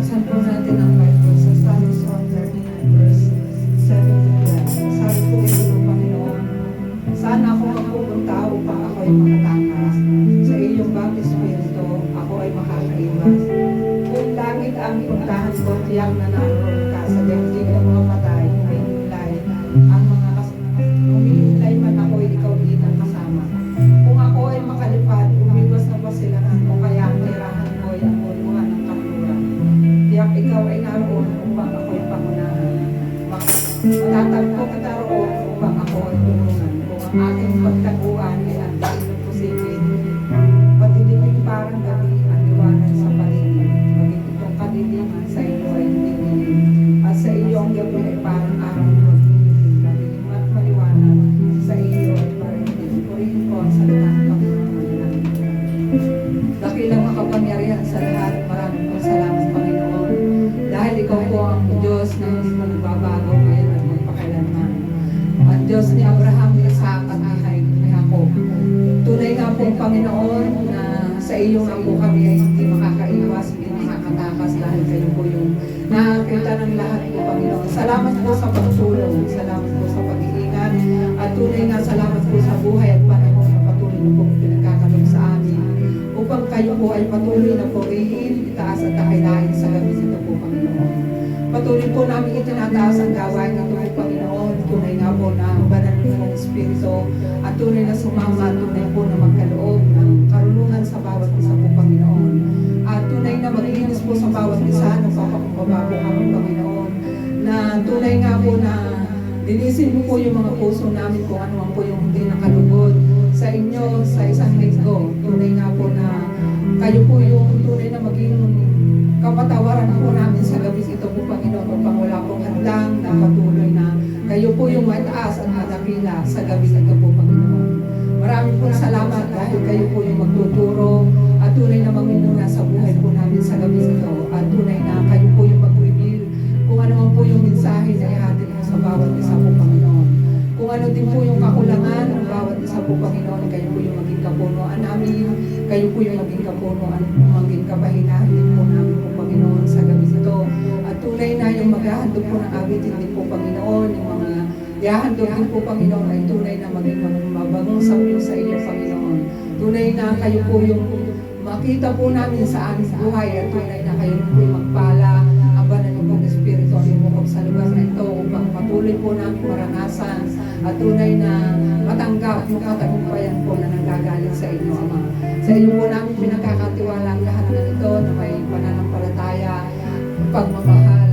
Buksan po natin ang Bible sa Psalms 139 verse 7 to 12. Sabi po ito ng Panginoon, saan ako magpupunta upang ako ay makatakas? Sa iyong bang Espiritu, ako ay makakaiwas. Kung langit ang puntahan ko, tiyak na naroon ka sa daigdig ng mga patay, humihintay man ako, ikaw din ang kasama. Kung ako ay makalipad, umiwas na ba sila o kaya ang tirahan ko ay ang bulungan ng kanluran. Tiyak ikaw ay naroon upang ako ay pangunahan. Matatagpo kita roon upang ako ay tulungan. Kung ang aking pagtaguan ay ang dahilan posibleng, patilimig parang gabi ang liwanag sa paligid. Maging itong kadiliman sa iyo ay hindi dilim. At sa iyong gabi ay parang araw na magdilim at maliwanag. Sa iyo ay parang dilim. Purihin ko ang salita ng Panginoon. Dakilang makapangyarihan sa lahat, maraming po salamat Panginoon. Dahil ikaw po ang Diyos na hindi mo nagbabago ngayon at magpakailanman. Ang Diyos ni Abraham, ni Isaac at ni Jacob. Tunay nga po Panginoon na sa iyo nga po kami ay hindi makakaiwas, hindi makakatakas dahil kayo po yung nakakita ng lahat po Panginoon. Salamat po sa pagtulong, salamat po sa pag-iingat, at tunay nga salamat po sa buhay at panahon na patuloy na po pinagkakalog sa amin. Upang kayo po ay patuloy na purihin, itaas at dakilain sa gabi nito po Panginoon. Patuloy po namin itinataas ang gawain ng po Panginoon. Tunay nga po na banal ng Espiritu at tunay na sumama, tunay po na magkaloob ng karunungan sa bawat isa po Panginoon. At tunay na maglinis po sa bawat isa ng papakumbaba po kami Panginoon. Na tunay nga po na linisin mo po yung mga puso namin kung ano man po yung hindi nakalugod sa inyo sa isang linggo. Tunay nga po na kayo po yung tunay na maging kapatawaran po namin sa gabi ito po Panginoon upang wala pong hadlang na patuloy na kayo po yung mataas at madakila sa gabi ito po Panginoon. Maraming po salamat dahil kayo po yung magtuturo at tunay na magmumuna sa buhay po namin sa gabi ito at tunay na kayo po yung mag-reveal kung ano man po yung mensahe na ihatid mo sa bawat isa po Panginoon. Kung ano din po yung kakulangan ng bawat isa po Panginoon, kayo po yung maging kapunuan namin, kayo po yung maging kapunuan, maging kapahinahan din po namin po Panginoon sa gabi ito. At tunay na yung maghahandog po ng awitin din po Panginoon, yung mga ihahandog din po Panginoon ay tunay na maging mabagong sapin sa iyo Panginoon. Tunay na kayo po yung makita po namin sa aming buhay at tunay na kayo po yung magpala ang banal ng Espiritu ang lumukog sa lugar na ito upang patuloy po namin maranasan at tunay na matanggap yung katagumpayan po na nanggagaling sa inyo, Ama. Sa iyo po namin pinagkakatiwala ang lahat ng ito na may pananampalataya, pagmamahal,